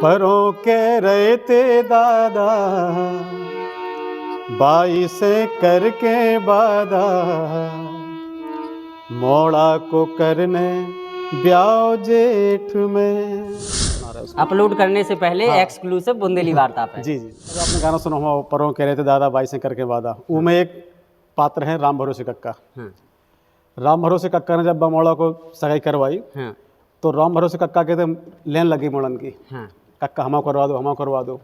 परों कह रहे थे दादा, बाई से करके वादा, मोड़ा को करने ब्याह जेठ में। अपलोड करने से पहले एक्सक्लूसिव बुंदेली वार्ता पे। जी जी, तो आपने गाना सुना हुआ, परों कह रहे थे दादा, बाई से करके वादा। वो में एक पात्र है राम भरोसे कक्का। राम भरोसे कक्का ने जब बमोड़ा को सगाई करवाई तो राम भरोसे कक्का के लेन लगी मोड़न की, कक्का हमा करवा दो, हमा करवा दो।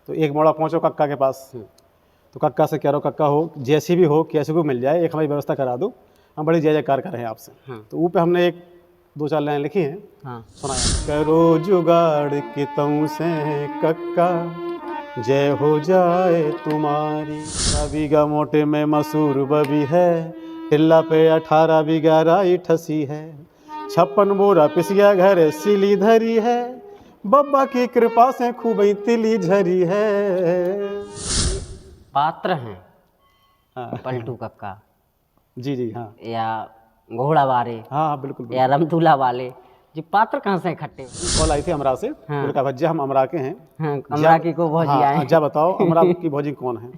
तो एक मोड़ा पहुंचो कक्का के पास, तो कक्का से कह रहा कक्का हो जैसी भी हो, कैसे को मिल जाए, एक हमारी व्यवस्था करा दो, हम बड़ी जय जयकार कर रहे हैं आपसे। तो वो पे हमने एक दो चार लाइन लिखी हैं, सुनाया। करो जुगाड़ कि तऊ से कक्का, जय हो जाए तुम्हारी। 18 बीघा मोटे में मसूर बबी है, टिल्ला पे 18 बीघा राई ठसी है, 56 बोरा पिसिया घर सिली धरी है, बब्बा की कृपा से खूब तिली झरी है। पात्र हैं पलटू कक्का, जी जी, हाँ, या घोड़ा वाले, हाँ बिल्कुल, या रमतूला वाले, जी पात्र कहाँ से इकट्ठे? कॉल आई थी अमरा से, बोले कहा भज्जा हम अमरा के हैं। अमरा की को भौजी आए। जा बताओ अमरा की भौजी कौन है।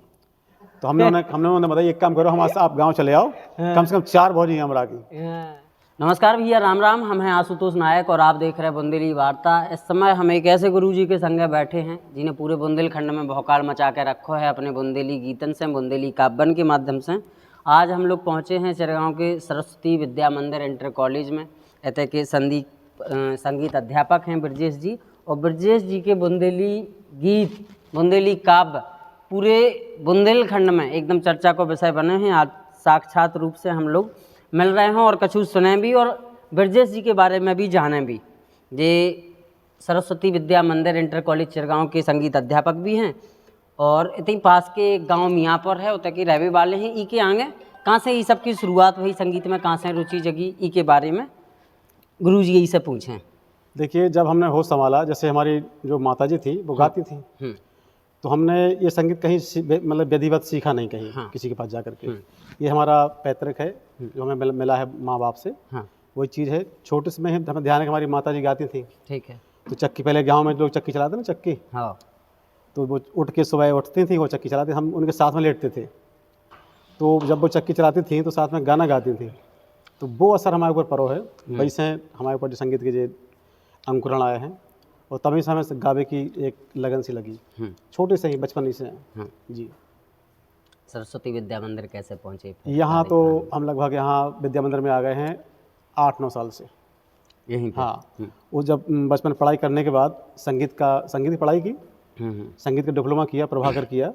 तो हमने उन्हें बताया एक काम करो, हमारे आप गांव चले आओ, कम से कम 4 भौजी हैं अमरा की। नमस्कार भैया, राम राम। हम हैं आशुतोष नायक और आप देख रहे हैं बुंदेली वार्ता। इस समय हम एक ऐसे गुरुजी के संगे बैठे हैं जिन्हें पूरे बुंदेलखंड में भौकाल मचा के रखो है अपने बुंदेली गीतन से, बुंदेली काव्यन के माध्यम से। आज हम लोग पहुंचे हैं चिरगांव के सरस्वती विद्या मंदिर इंटर कॉलेज में। ऐसे के संगीत अध्यापक हैं ब्रजेश जी, और ब्रजेश जी के बुंदेली गीत, बुंदेली काव्य पूरे बुंदेलखंड में एकदम चर्चा को विषय बने हैं। आज साक्षात रूप से हम लोग मिल रहे हैं और कछु सुने भी और ब्रजेश जी के बारे में भी जाने भी। ये सरस्वती विद्या मंदिर इंटर कॉलेज चिरगांव के संगीत अध्यापक भी हैं और इतनी पास के गांव मियाँपुर है, उतर के रहने वाले हैं। ई के आगे कहाँ से ये सब की शुरुआत हुई संगीत में, कहाँ से रुचि जगी, ई के बारे में गुरु जी यही से पूछें। देखिए, जब हमने होश संभाला, जैसे हमारी जो माताजी थी वो गाती थी, तो हमने ये संगीत कहीं मतलब विधिवत सीखा नहीं कहीं, किसी के पास जा करके। ये हमारा पैतृक है जो हमें मिला है माँ बाप से। वही चीज़ है, छोटे से में हमें ध्यान है कि हमारी माताजी गाती थी। ठीक है। तो चक्की, पहले गांव में लोग चक्की चलाते ना, चक्की, तो वो उठ के सुबह उठती थी, वो चक्की चलाती, हम उनके साथ में लेटते थे। तो जब वो चक्की चलाती थी तो साथ में गाना गाती थी, तो वो असर हमारे ऊपर पड़ो है। वही से हमारे ऊपर जो संगीत के जो अंकुरण आए हैं, और तभी से हमें गावे की एक लगन सी लगी, छोटे से ही, बचपन ही से। जी। सरस्वती विद्या मंदिर कैसे पहुँचे यहाँ? तो हम लगभग यहाँ विद्या मंदिर में आ गए हैं 8-9 साल से यहीं पे। हाँ, वो जब बचपन पढ़ाई करने के बाद संगीत की पढ़ाई की, संगीत का डिप्लोमा किया, प्रभाकर किया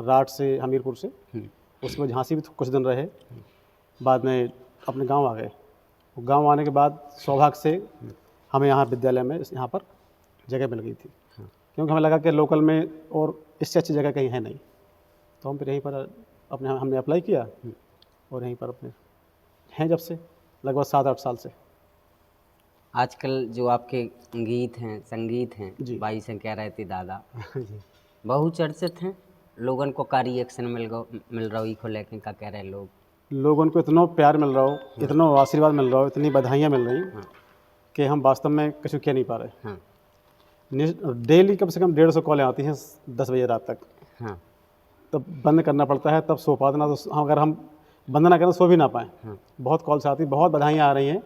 राट से, हमीरपुर से। उसके बाद झांसी भी कुछ दिन रहे, बाद में अपने गांव आ गए। गांव आने के बाद सौभाग्य से हमें यहाँ विद्यालय में यहाँ पर जगह मिल गई थी, क्योंकि हमें लगा कि लोकल में और इससे अच्छी जगह कहीं है नहीं। तो हम फिर यहीं पर हमने अप्लाई किया और यहीं पर अपने हैं जब से लगभग 7-8 साल से। आजकल जो आपके गीत हैं, संगीत हैं, बाई से कह रहे थे दादा, बहुचर्चित हैं, लोगों को का रिएक्शन मिल रहा हो, लेके का कह रहे लोगों को इतना प्यार मिल रहा हो, इतना आशीर्वाद मिल रहा हो, इतनी बधाइयाँ मिल रही कि हम वास्तव में कुछ कह नहीं पा रहे। डेली कम से कम 150 कॉलें आती हैं 10 बजे रात तक। तब बंद करना पड़ता है, तब सो पाते ना, तो अगर हम बंद ना करें सो भी ना पाएँ। बहुत कॉल्स आती, बहुत बधाइयाँ आ रही हैं,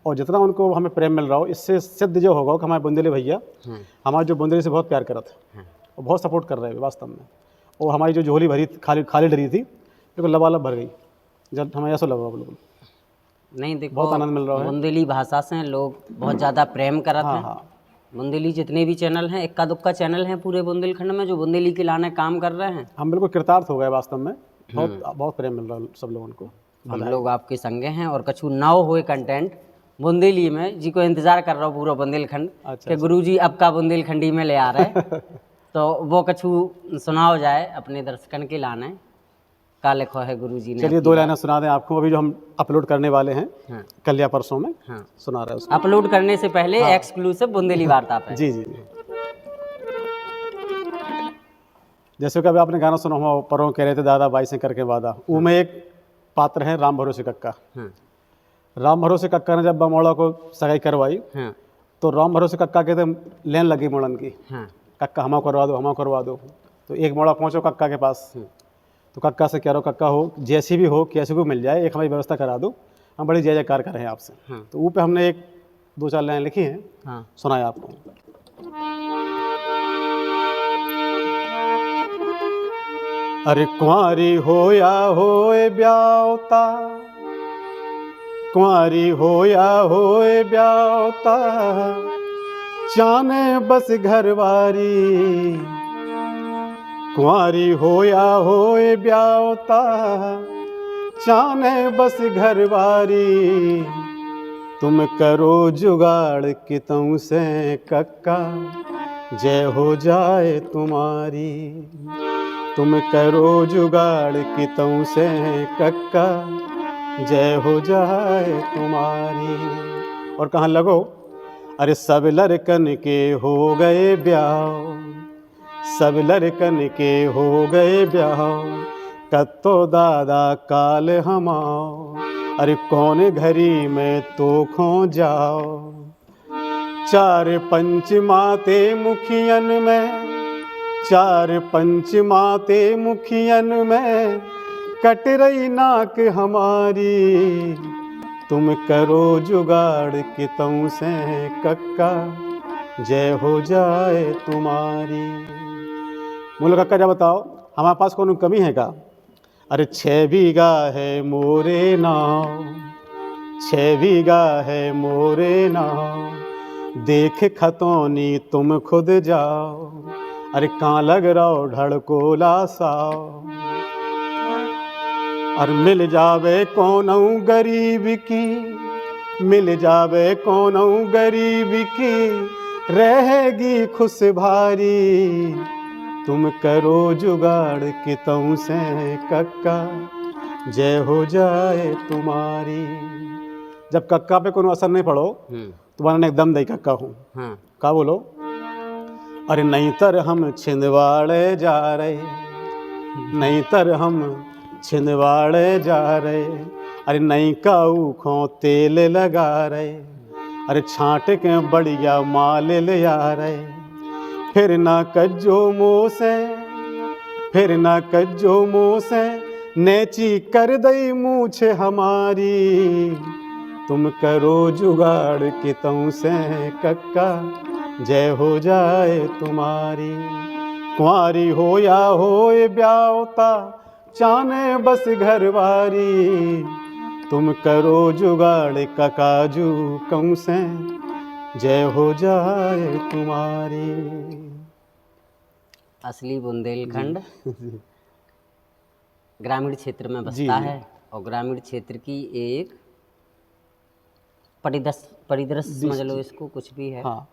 और जितना उनको हमें प्रेम मिल रहा हो, इससे सिद्ध जो होगा कि हमारे बुंदेली भैया हमारे जो बुंदेली से बहुत प्यार करते हैं और बहुत सपोर्ट कर रहे हैं वास्तव में। और हमारी जो झोली भरी खाली डरी थी, बिल्कुल लबालब भर गई, जब हमें ऐसा लगा बिल्कुल। नहीं देखो, बहुत आनंद मिल रहा है। बुंदेली भाषा से लोग बहुत ज़्यादा प्रेम करते हैं। बुंदेली जितने भी चैनल हैं, इक्का दुक्का चैनल हैं पूरे बुंदेलखंड में जो बुंदेली के लाने काम कर रहे हैं। हम बिल्कुल कृतार्थ हो गए वास्तव में, बहुत प्रेम मिल रहा है सब लोगों को। हम लोग आपके संगे हैं और कछु नाव हुए कंटेंट बुंदेली में जी को इंतजार कर रहा हूँ पूरा बुंदेलखंड कि गुरुजी अब का बुंदेलखंडी में ले आ रहे तो वो कछु सुनाओ जाए अपने दर्शकन के लाने का लिखो है गुरुजी ने। चलिए 2 लाइनें सुना दें आपको, अभी जो हम अपलोड करने वाले हैं कल या परसों में सुना रहे हैं। अपलोड करने से पहले एक्सक्लूसिव बुंदेली वार्ता पे। जी जी। जैसे कभी आपने गाना सुना हुआ, परों कह रहे थे दादा, बाई से करके वादा। वो में एक पात्र है राम भरोसे कक्का। राम भरोसे कक्का ने जब बमोड़ा को सगाई करवाई तो राम भरोसे कक्का के तो लेन लगी मोड़न की, हाँ कक्का हमा करवा दो, हमा करवा दो। तो एक मोड़ा पहुँचो कक्का के पास, तो कक्का से कह रहा हो, कक्का हो जैसी भी हो, कैसे भी मिल जाए, एक हमारी व्यवस्था करा दो, हम बड़ी जय जयकार कर रहे हैं आपसे। हाँ तो ऊपर हमने एक 2-4 लाइन लिखी हैं, हाँ। सुनाया आपको। अरे कुंवारी हो या होए ब्यावता, कुंवारी हो या होए ब्यावता, जाने बस घरवारी। कुंवारी हो या होए ब्यावता, जाने बस घरवारी। तुम करो जुगाड़ कितों से कक्का, जय हो जाए तुम्हारी। तुम करो जुगाड़ कितों से कक्का, जय हो जाए तुम्हारी। और कहाँ लगो, अरे सब लड़कन के हो गए ब्याह, सब लड़कन के हो गए ब्याह, कत्तो दादा काल हमाओ, अरे कौन घड़ी में तो खो जाओ। 4 पंच माते मुखियन में, 4 पंच माते मुखियन में, कट रही नाक हमारी। तुम करो जुगाड़ कितों से कक्का, जय हो जाए तुम्हारी। बोलो कक्का जब बताओ हमारे पास कौन कमी है का? अरे 6 बीघा है मोरे नाव, 6 बीघा है मोरे नाव, देख खतौनी तुम खुद जाओ, अरे कहाँ लग रहो ढड़कोला साओ। और मिल जावे कौनऊ गरीब की, मिल जावे कौनऊ गरीब की, रहेगी खुश भारी। तुम करो जुगाड़ कितों से कक्का, जय हो जाए तुम्हारी। जब कक्का पे कोनो असर नहीं पड़ो तो बनाने एकदम दई कक्का हूँ। हाँ का बोलो, अरे नहीं तर हम छिंदवाड़े जा रहे, नहीं तर हम छिंदवाड़े जा रहे, अरे नहीं काऊ खो तेल लगा रहे, अरे छांट के बढ़िया माल ले आ रहे। फिर ना कज्जो मुँह से, फिर ना कज्जो मुँह से, नेची कर दई मूछ हमारी। तुम करो जुगाड़ कितों से कक्का, जय हो जाए तुम्हारी। कुंवारी हो या होए ब्यावता, चाने बस घरवारी। तुम करो जुगाड़ ककाजू कौं से, जय हो जाए तुम्हारी। असली बुंदेलखंड ग्रामीण क्षेत्र में जी, बसता जी। है और ग्रामीण क्षेत्र की एक परिदृश्य समझ लो इसको, कुछ भी है। हाँ,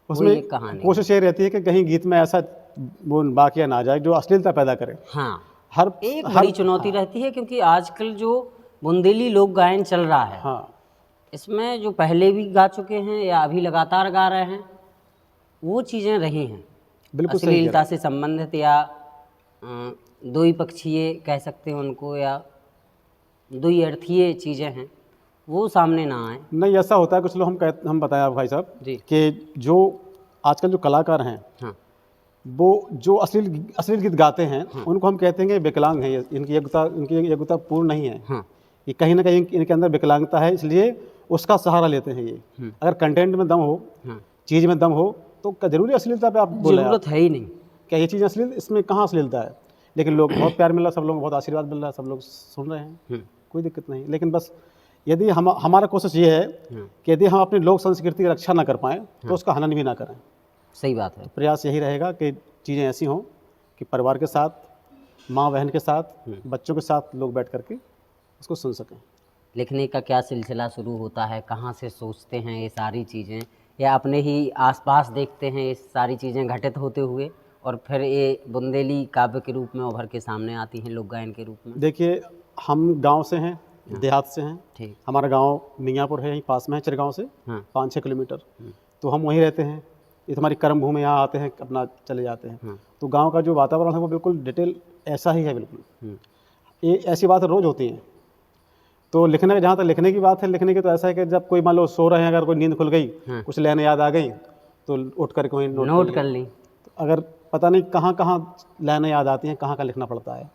वो उसमें एक कहानी कोशिश ये रहती है कि कहीं गीत में ऐसा वो वाकया ना जाए जो अश्लीलता पैदा करे। हाँ हर एक हर बड़ी चुनौती रहती है, क्योंकि आजकल जो बुंदेली लोक गायन चल रहा है, हाँ, इसमें जो पहले भी गा चुके हैं या अभी लगातार गा रहे हैं, वो चीज़ें रही हैं बिल्कुल सही कह अश्लीलता से संबंधित, या दुई पक्षीय कह सकते हैं उनको, या दुई अर्थीय चीज़ें हैं, वो सामने ना आए। नहीं ऐसा होता है कुछ लोग, हम बताएं आप भाई साहब जी कि जो आजकल जो कलाकार हैं हाँ वो जो अश्लील गीत गाते हैं उनको हम कहते हैं कि विकलांग हैं, इनकी योग्यता पूर्ण नहीं है। हाँ ये कहीं ना कहीं इनके अंदर विकलांगता है, इसलिए उसका सहारा लेते हैं ये। अगर कंटेंट में दम हो, हाँ चीज़ में दम हो, तो क्या जरूरी अश्लीलता पे आप बोले? जरूरत है ही नहीं। क्या ये चीज़ अश्लील, इसमें कहाँ अश्लीलता है? लेकिन लोग बहुत प्यार मिल रहा है, सब लोग बहुत आशीर्वाद मिल रहा है, सब लोग सुन रहे हैं, कोई दिक्कत नहीं। लेकिन बस यदि हमारा कोशिश ये है कि यदि हम अपनी लोक संस्कृति की रक्षा ना कर पाएँ तो उसका हनन भी ना करें। सही बात है। प्रयास यही रहेगा कि चीज़ें ऐसी हों कि परिवार के साथ, माँ बहन के साथ, बच्चों के साथ लोग बैठ करके उसको सुन सकें। लिखने का क्या सिलसिला शुरू होता है, कहाँ से सोचते हैं ये सारी चीज़ें, या अपने ही आसपास देखते हैं ये सारी चीज़ें घटित होते हुए, और फिर ये बुंदेली काव्य के रूप में उभर के सामने आती हैं, लोक गायन के रूप में? देखिए, हम गांव से हैं, देहात से हैं। ठीक। हमारा गांव मियाँपुर है, यहीं पास में है चिरगांव से हाँ 5-6 किलोमीटर। तो हम वहीं रहते हैं, ये हमारी कर्म भूमि, यहाँ आते हैं, अपना चले जाते हैं। तो गांव का जो वातावरण है वो बिल्कुल डिटेल ऐसा ही है, बिल्कुल। ये ऐसी बात रोज़ होती हैं। तो लिखने का, जहाँ तक लिखने की बात है, लिखने की तो ऐसा है कि जब कोई मान लो सो रहे हैं, अगर कोई नींद खुल गई, कुछ लाइनें याद आ गई तो उठ करके वहीं नोट कर ली। तो अगर पता नहीं कहाँ कहाँ लाइनें याद आती हैं, कहाँ कहाँ लिखना पड़ता है,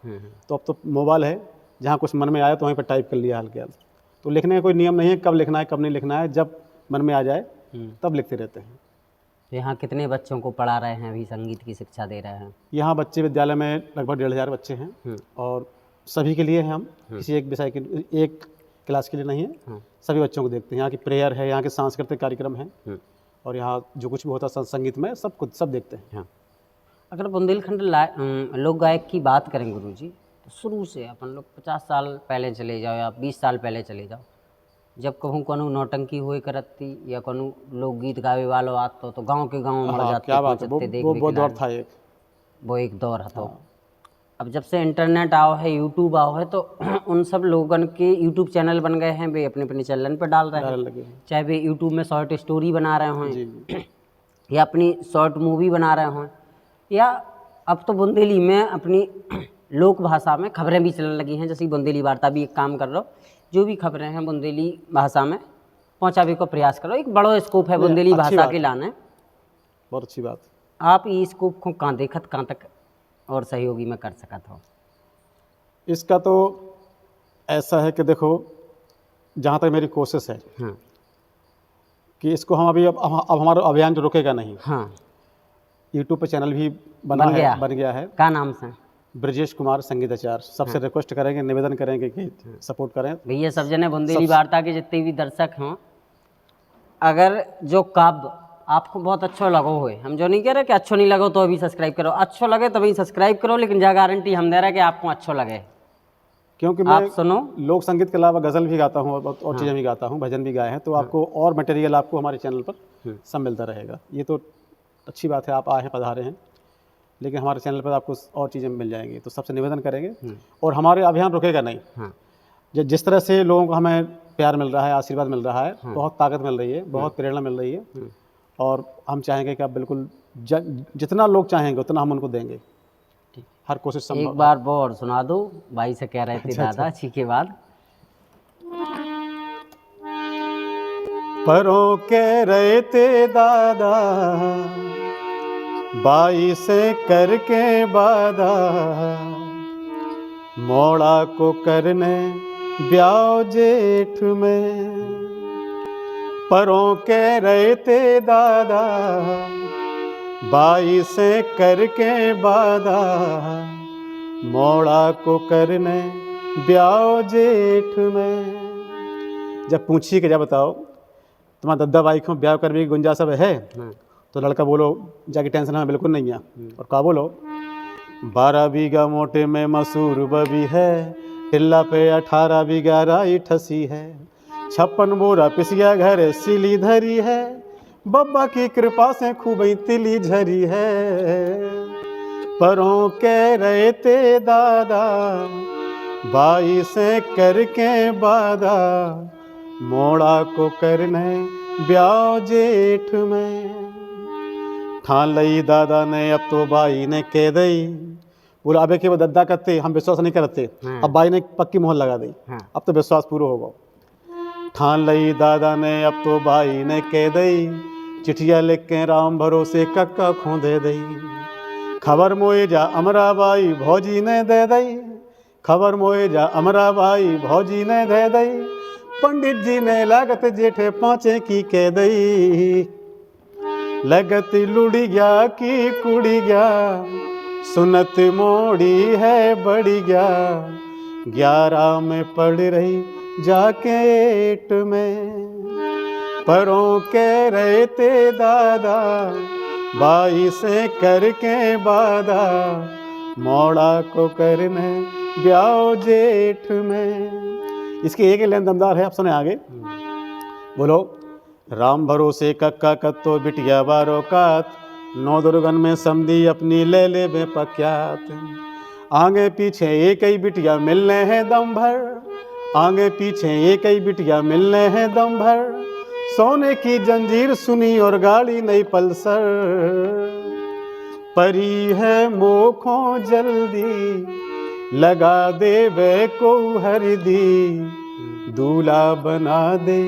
तो अब तो मोबाइल है, जहाँ कुछ मन में आया तो वहीं पर टाइप कर लिया हल्के हल्के। तो लिखने का कोई नियम नहीं है कब लिखना है कब नहीं लिखना है, जब मन में आ जाए तब लिखते रहते हैं। तो यहाँ कितने बच्चों को पढ़ा रहे हैं, अभी संगीत की शिक्षा दे रहे हैं? यहाँ बच्चे विद्यालय में लगभग 1500 बच्चे हैं, और सभी के लिए हैं हम, किसी एक विषय के, एक क्लास के लिए नहीं है, सभी बच्चों को देखते हैं। यहाँ की प्रेयर है, यहाँ के सांस्कृतिक कार्यक्रम हैं, और यहाँ जो कुछ भी होता है संगीत में सब कुछ सब देखते हैं। हाँ। अगर बुंदेलखंड लोक गायक की बात करें गुरुजी, तो शुरू से अपन लोग 50 साल पहले चले जाओ या 20 साल पहले चले जाओ, जब कहूँ कोनो नौटंकी हुई करती या कोनो लोकगीत गावे वालों आतो तो गांव के गांव मर जाते। क्या बात है, वो दौर था एक, वो एक दौर है। तो अब जब से इंटरनेट आओ है, यूट्यूब आओ है, तो उन सब लोगन के यूट्यूब चैनल बन गए हैं, वे अपने अपने चैनल पर डाल रहे हैं, चाहे वे यूट्यूब में शॉर्ट स्टोरी बना रहे हों या अपनी शॉर्ट मूवी बना रहे हों, या अब तो बुंदेली में अपनी लोक भाषा में खबरें भी चलने लगी हैं। जैसे बुंदेली वार्ता भी एक काम कर रहा हो, जो भी खबरें हैं बुंदेली भाषा में पहुंचाने को प्रयास करो। एक बड़ा स्कोप है बुंदेली भाषा के लाने। बहुत अच्छी बात। आप ये स्कोप को कहाँ देखत, कहाँ तक और सहयोगी में कर सकत हो? इसका तो ऐसा है कि देखो, जहाँ तक मेरी कोशिश है कि इसको हम अभी अब हमारा अभियान जो रुकेगा नहीं। यूट्यूब पे चैनल भी बन गया है। क्या नाम से? ब्रजेश कुमार संगीताचार्य। सबसे रिक्वेस्ट करेंगे, निवेदन करेंगे कि सपोर्ट करें भैया। सब जने बुंदेली वार्ता के जितने भी दर्शक हों, अगर जो काव्य आपको बहुत अच्छा लगो होए, हम जो नहीं कह रहे कि अच्छो नहीं लगो तो अभी सब्सक्राइब करो, अच्छो लगे तभी सब्सक्राइब करो, लेकिन जा गारंटी हम दे रहे हैं कि आपको अच्छो लगे। क्योंकि मैं सुनो लोक संगीत के अलावा गज़ल भी गाता हूँ और चीज़ें भी गाता हूँ, भजन भी गाए हैं, तो आपको और मटेरियल आपको हमारे चैनल पर सब मिलता रहेगा। ये तो अच्छी बात है, आप आए हैं, पधारे हैं, लेकिन हमारे चैनल पर आपको और चीज़ें मिल जाएंगी। तो सबसे निवेदन करेंगे, और हमारे अभियान रुकेगा नहीं। जिस तरह से लोगों को हमें प्यार मिल रहा है, आशीर्वाद मिल रहा है, बहुत ताकत मिल रही है, बहुत प्रेरणा मिल रही है, और हम चाहेंगे कि आप बिल्कुल जितना लोग चाहेंगे उतना हम उनको देंगे, हर कोशिश संभव। एक बार वो और सुना दो, भाई से कह रहे थे दादा छी के बाद। परों कह रहे थे दादा, बाई से करके वादा, मोड़ा को करने ब्याह जेठ में। परों कह रहे थे दादा, बाई से करके वादा, मोड़ा को करने ब्याह जेठ में। जब पूछी कि जब बताओ तुम्हारा दद्दा बाई को ब्याह कर भी गुंजा सब है, तो लड़का बोलो जाके टेंशन हमें बिल्कुल नहीं है, और कहा बोलो 12 बीघा मोटे में मसूर बबी है, टिल्ला पे 18 बीघा राई ठसी है, 56 बोरा पिसिया घर सिली धरी है, बब्बा की कृपा से खूब तिली झरी है। परों कह रहे थे दादा, बाई से करके वादा, मोड़ा को करने ब्याह जेठ में। ठान लई दादा ने अब तो बाई ने कह दई, बोला अबे के वो दद्दा करते हम विश्वास नहीं करते, अब बाई ने पक्की मोहर लगा दी, अब तो विश्वास पूरा होगा। ठान लई दादा ने अब तो बाई ने कह दई, चिठिया लिख के राम भरोसे कक्का खोदे दई, खबर मोए जा अमरा बाई भौजी ने दे दई, खबर मोए जा अमरा बाई भौजी ने दे दई, पंडित जी ने लागत जेठे 5 की कह दई, लगत लुड़ी गया की कुड़ी गया, सुनत मोड़ी है बड़ी गया, 11 में पढ़ रही जाके 8 में। परों कह रहे थे दादा, बाई से करके वादा, मोड़ा को करने ब्याह जेठ में। इसकी एक ही लाइन दमदार है, आप सुने आगे। बोलो राम भरोसे कक्का कत्तो बिटिया बारो कात, 9 दुर्गन में समधी अपनी ले ले में पक्यात, आगे पीछे एक ही बिटिया मिलने हैं दम भर, आगे पीछे एक ही बिटिया मिलने हैं दम भर, सोने की जंजीर सुनी और गाड़ी नई पल्सर, परी है मोखों जल्दी लगा दे वे को हरदी, दूल्हा बना दे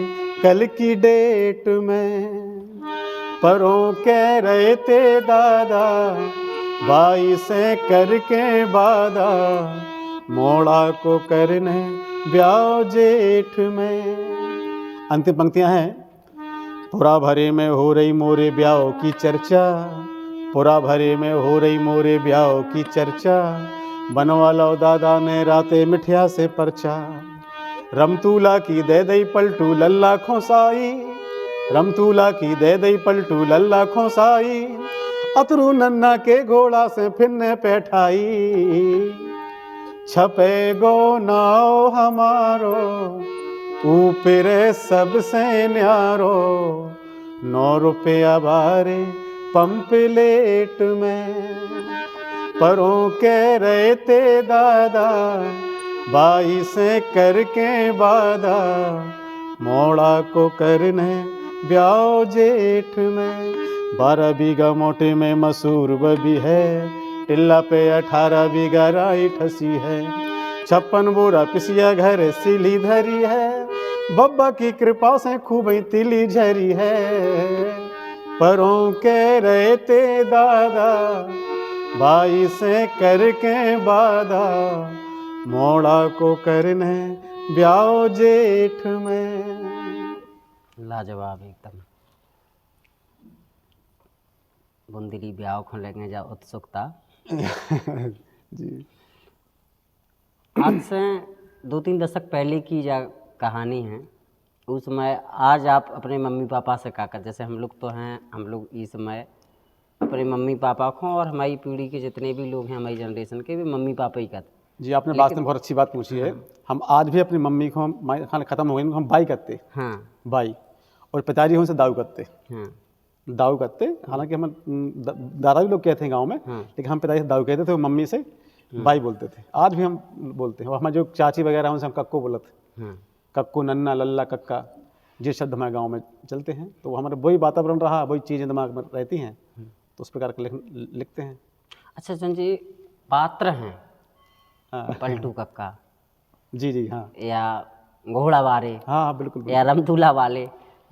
कल की डेट में। परों कह रहे थे दादा भाई से करके वादा, मोड़ा को करने ब्याह जेठ में। अंतिम पंक्तियां हैं। पुरा भरे में हो रही मोरे ब्याह की चर्चा, पुरा भरे में हो रही मोरे ब्याह की चर्चा, बनवा लो दादा ने राते मिठिया से परचा। रमतूला की दे दई पलटू लल्ला खोसाई, रमतूला की दे दई पलटू लल्ला खोसाई, अतरू नन्ना के घोड़ा से फिरने बैठाई। छपे गो नाव हमारो ऊपर सबसे न्यारो, 9 रुपया बारे पंपलेट में। परों कह रहे थे दादा भाई से करके वादा, मोड़ा को करने ब्याह जेठ में। 12 बीघा मोटे में मसूर भी है, टिल्ला पे 18 बीघा राई ठसी है। 56 बोरा पिसिया घर सिली धरी है, बब्बा की कृपा से खूब तिली झरी है। परों कह रहे थे दादा भाई से करके वादा, मोड़ा को करने ब्याह जेठ में। लाजवाब एकदम। बुंदेली ब्याह को लेके जा उत्सुकता। जी। आज से 2-3 दशक पहले की जा कहानी है। उस समय आज आप अपने मम्मी पापा से का कर, जैसे हम लोग तो हैं, हम लोग इस समय अपने मम्मी पापा को और हमारी पीढ़ी के जितने भी लोग हैं हमारी जनरेशन के, भी मम्मी पापा ही कहते। जी, आपने बात में बहुत अच्छी बात पूछी है। हम आज भी अपनी मम्मी को, खाना ख़त्म हो गई हम बाई करते। हाँ बाई। और पिताजी हमसे दाऊ करते। हाँ दाऊ करते, हालांकि हम दादा भी लोग कहते हैं गांव में, लेकिन हम पिताजी से दाऊ कहते थे, वो मम्मी से बाई बोलते थे। आज भी हम बोलते हैं। और हमारे जो चाची वगैरह उनसे हम कक्को बोलते हैं। कक्को, नन्ना, लल्ला, कक्का, ये शब्द हमारे गांव में चलते हैं। तो वो हमारे वही वातावरण रहा, वही चीज़ें दिमाग में रहती हैं, तो उस प्रकार के लिखते हैं। अच्छा संजय, पात्र हैं हाँ। पलटू कक्का, जी जी, हाँ या घोड़ा वाले, हाँ बिल्कुल, या रमतूला वाले,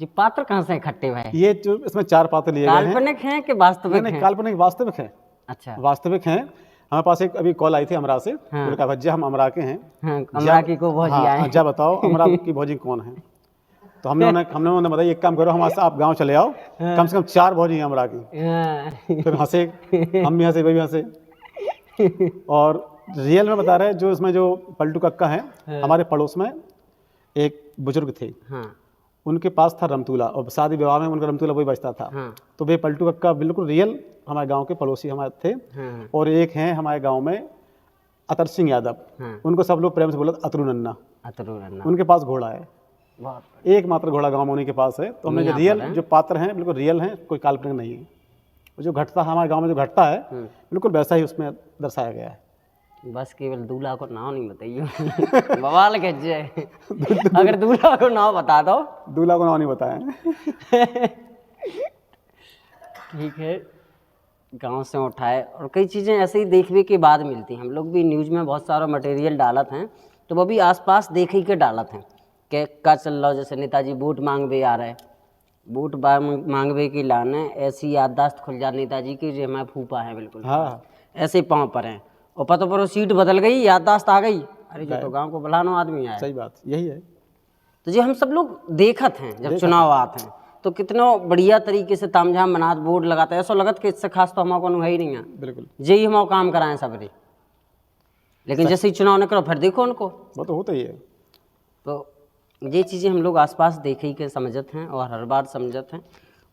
ये पात्र कहाँ से इकट्ठे हुए हैं? ये जो इसमें 4 पात्र लिए गए हैं। काल्पनिक हैं कि वास्तविक नहीं, हैं? काल्पनिक, वास्तविक है। अच्छा, वास्तविक हैं। हमारे पास एक अभी कॉल आई थी अमरा से। उन्होंने कहा भज्जा हम अमरा के हैं। हाँ, अमरा की को भौजी आए हैं। जा बताओ अमरा की भौजी कौन है। तो हमने उन्हें बताया एक काम करो, हमारे साथ आप गाँव चले आओ, कम से कम 4 भौजी हैं अमरा की। फिर हंसे, हम भी हंसे, वे भी हंसे। और रियल में बता रहे हैं, जो इसमें जो पलटू कक्का है, हमारे पड़ोस में एक बुजुर्ग थे। हाँ उनके पास था रमतूला, और शादी विवाह में उनका रमतूला वही बजता था। हाँ तो वे पलटू कक्का बिल्कुल रियल हमारे गांव के पड़ोसी हमारे थे। हाँ और एक हैं हमारे गांव में अतर सिंह यादव, हाँ। उनको सब लोग प्रेम से बोलते अतरू नन्ना। अतरू नन्ना, उनके पास घोड़ा है, बहुत एकमात्र घोड़ा गांव में उन्हीं के पास है। तो हमने जो रियल जो पात्र हैं बिल्कुल रियल हैं, कोई काल्पनिक नहीं है। जो घटता हमारे गाँव में जो घटता है बिल्कुल वैसा ही उसमें दर्शाया गया है। बस केवल दूल्हा को नाम नहीं बताइए। बवाल गज्जे। अगर दूल्हा को नाम बता दो। दूल्हा को नाम नहीं बताया। ठीक है, गांव से उठाए और कई चीज़ें ऐसे ही देखने के बाद मिलती हैं। हम लोग भी न्यूज़ में बहुत सारा मटेरियल डालत हैं, तो वो भी आसपास देख ही के डालत हैं कि का चल रहा हो। जैसे नेताजी वोट मांगवे आ रहे, वोट मांगवे की लाने ऐसी याददाश्त खुल जा नेताजी की, जो हमारे फूफा है बिल्कुल। हाँ, ऐसे पाँव पर हैं और पता पर सीट बदल गई, याददाश्त आ गई, अरे जो तो गांव को बुलानो आदमी आया। सही बात यही है। तो जो हम सब लोग देखत हैं जब चुनाव आते हैं, तो कितना बढ़िया तरीके से तामझाम बनात बोर्ड लगाते हैं। ऐसा लगत कि इससे खास तो हमारे को है ही नहीं है, बिल्कुल यही हम काम कराएं सबरे। लेकिन जैसे ही चुनाव निकलो फिर देखो उनको, वो तो होता ही है। तो ये चीज़ें हम लोग आसपास देख ही के समझत हैं और हर बार समझत हैं।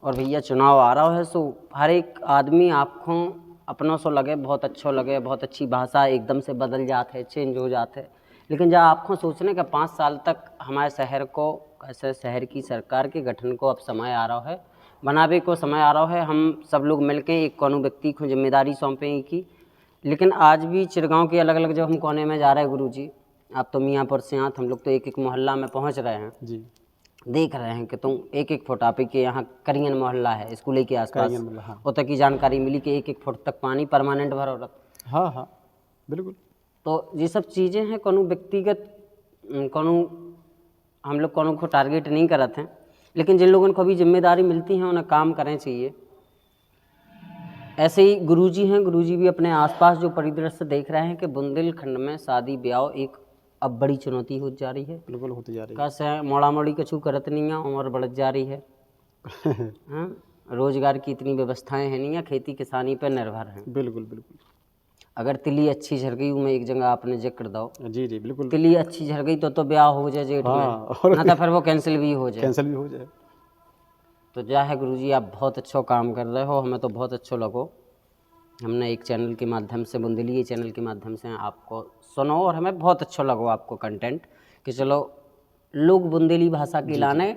और भैया चुनाव आ रहा है, सो हर एक आदमी आपको अपनों से लगे, बहुत अच्छो लगे, बहुत अच्छी भाषा एकदम से बदल जाते है, चेंज हो जाते है। लेकिन जब आपको सोचने का 5 साल तक हमारे शहर को, ऐसे शहर की सरकार के गठन को अब समय आ रहा है, बनावे को समय आ रहा है। हम सब लोग मिलकर एक कोनो व्यक्ति को जिम्मेदारी सौंपें की। लेकिन आज भी चिरगांव के अलग अलग जब हम कोने में जा रहे हैं गुरुजी, आप तो मियाँपुर से आत, हम लोग तो एक एक मोहल्ला में पहुंच रहे हैं जी, देख रहे हैं कि तुम एक एक फुट आप के यहाँ करियन मोहल्ला है स्कूल के आसपास, हाँ। उतर की जानकारी मिली कि 1-1 फुट तक पानी परमानेंट भर हो रहा। हाँ हाँ बिल्कुल। तो ये सब चीज़ें हैं कोनो व्यक्तिगत कोनो हम लोग कोनो को टारगेट नहीं करत हैं, लेकिन जिन लोगों को अभी जिम्मेदारी मिलती है उन्हें काम करना चाहिए। ऐसे ही गुरुजी हैं, गुरुजी भी अपने आसपास जो परिदृश्य देख रहे हैं कि बुंदेलखंड में शादी ब्याह एक अब बड़ी चुनौती हो जा रही है। बिल्कुल होती जा रही कैसे मोड़ा मोड़ी कछू करत नहीं है, उम्र बढ़त जा रही है। है। हाँ, रोजगार की इतनी व्यवस्थाएं हैं नहीं है, खेती किसानी पर निर्भर हैं। बिल्कुल बिल्कुल। अगर तिली अच्छी झर गई, मैं एक जगह आपने जिक्र दो, जी जी बिल्कुल। तिली अच्छी झर गई तो ब्याह हो जाए जेठ हाँ, में, और ना तो फिर वो कैंसिल भी हो जाए। कैंसिल भी हो जाए। तो जा है गुरुजी, आप बहुत अच्छा काम कर रहे हो, हमें तो बहुत अच्छा लगो। हमने एक चैनल के माध्यम से, बुंदेली चैनल के माध्यम से आपको सुनो और हमें बहुत अच्छा लगो आपको कंटेंट कि चलो लोग बुंदेली भाषा के लाने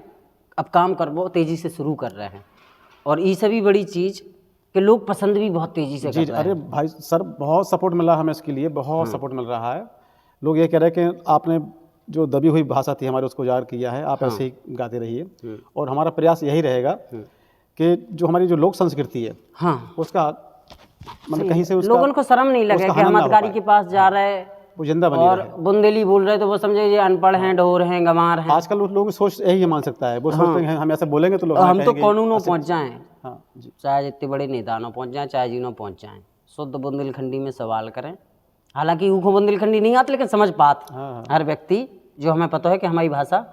अब काम करबो तेज़ी से शुरू कर रहे हैं। और ये सभी बड़ी चीज़ कि लोग पसंद भी बहुत तेज़ी से जी कर रहे अरे हैं। भाई सर, बहुत सपोर्ट मिला हमें इसके लिए, बहुत सपोर्ट मिल रहा है। लोग ये कह रहे हैं कि आपने जो दबी हुई भाषा थी हमारे उसको उजागर किया है, आप ऐसे ही गाते रहिए। और हमारा प्रयास यही रहेगा कि जो हमारी जो लोक संस्कृति है हाँ, उसका मतलब कहीं से उसका लोगों को शर्म नहीं लगे उसका कि हनन हम ना हो अधिकारी पाए। के पास जा रहे वो जिंदा बनी और रहे। बुंदेली बोल रहे तो वो समझे ये अनपढ़ हैं, ढोर हैं, गंवार हैं। आजकल उस लोगों की सोच यही मान सकता है, वो सोचते हैं हम ऐसे बोलेंगे तो लोग हमें हम तो कहेंगे कानूनों पहुंच जाएं, हाँ जी चाहे जितने बड़े नेताओं पहुंच जाएं, चाहे जिन्हों पहुंच जाएं, शुद्ध बुंदेलखंडी में सवाल करें। हालांकि उनको बुंदेलखंडी नहीं आती, लेकिन समझ पात हाँ हर व्यक्ति, जो हमें पता है कि हमारी भाषा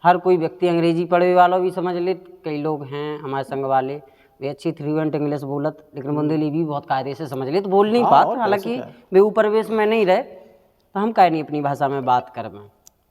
हर कोई व्यक्ति, अंग्रेजी पढ़े वाला भी समझ ले। कई लोग हैं हमारे संग वाले वे अच्छी फ्लुएंट इंग्लिश बोलत, लेकिन बुंदेली भी बहुत कायदे से समझ ले तो बोल नहीं हाँ, पात। और क्या, हालांकि ऐसे क्या है। वे ऊपर वेश में नहीं रहे तो हम काहे नहीं अपनी भाषा में बात कर में।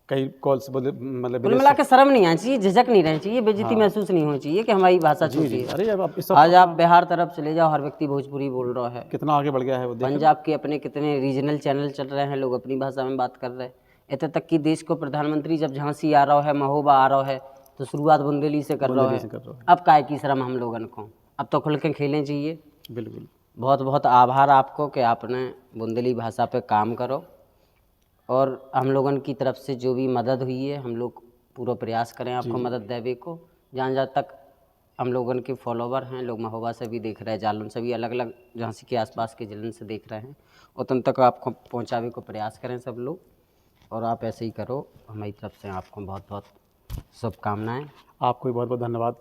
कई कॉल्स बोले मतलब कुल मिला के शर्म नहीं आनी चाहिए, झिझक नहीं रहनी चाहिए, बेइज्जती महसूस नहीं होनी चाहिए कि हमारी भाषा जी छोटी जी। है। अरे अब इस सब आज आप बिहार तरफ चले जाओ, हर व्यक्ति भोजपुरी बोल रहा है। कितना आगे बढ़ गया है वो देख। पंजाब के अपने कितने रीजनल चैनल चल रहे हैं, लोग अपनी भाषा में बात कर रहे हैं। इतने तक कि देश को प्रधानमंत्री जब झांसी आ रहा है, महोबा आ रहा है, तो शुरुआत बुंदेली से कर रहा बुंदेली है। से कर रहा है। अब काय की शर्म हम लोगन को, अब तो खुल के खेलें चाहिए। बिल्कुल। बहुत बहुत आभार आपको कि आपने बुंदेली भाषा पे काम करो, और हम लोगन की तरफ से जो भी मदद हुई है हम लोग पूरा प्रयास करें आपको मदद देवे को। जहाँ तक हम लोगन के फॉलोवर हैं, लोग महोबा से भी देख रहे हैं, जालन से भी, अलग अलग झांसी के आसपास के जिलन से देख रहे हैं, उतन तक आपको पहुँचावे को प्रयास करें सब लोग। और आप ऐसे ही करो। हमारी तरफ से आपको बहुत बहुत शुभकामनाएँ। आपको भी बहुत बहुत धन्यवाद।